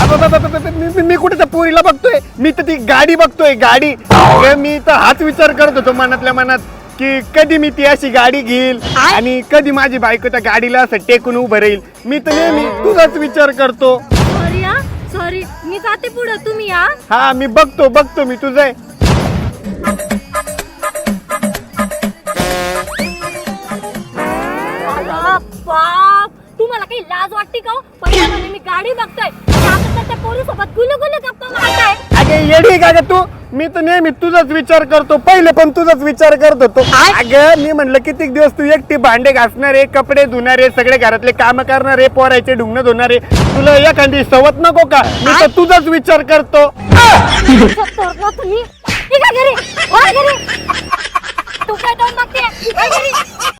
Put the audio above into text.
मी कुठे त्या पोरीला बघतोय, मी तर ती गाडी बघतोय, गाडी. मी तर हाच विचार करत होतो मनातल्या मनात की कधी मी ती अशी गाडी घेईल आणि कधी माझी बायको त्या गाडीला असं टेकून उभं राहील. मी तर नेहमी तुझाच विचार करतो. सॉरी मी जाते पुढे, तुम्ही या. हा मी बघतो मी तुझं. बाप, तुम्हाला काही लाज वाटते का? पहिल्यामध्ये मी गाडी बघतोय, आता त्या पोरीसोबत गुलगुल गप्पा मारताय. अगे येडी का ग तू? मी तर नेहमी तुझाच विचार करतो, पहिले पण तुझाच विचार करत होतो. अगं मी म्हणलं कितीक दिवस तू एकटी भांडे घासणारे, कपडे धुणारे, सगळे घरातले काम करणारे, पोरायचे ढुंगण धुणारे, तुला एखादी सवत नको का? मी तर तुझाच विचार करतो. तुम्ही घरी तू काय जाऊन बघते.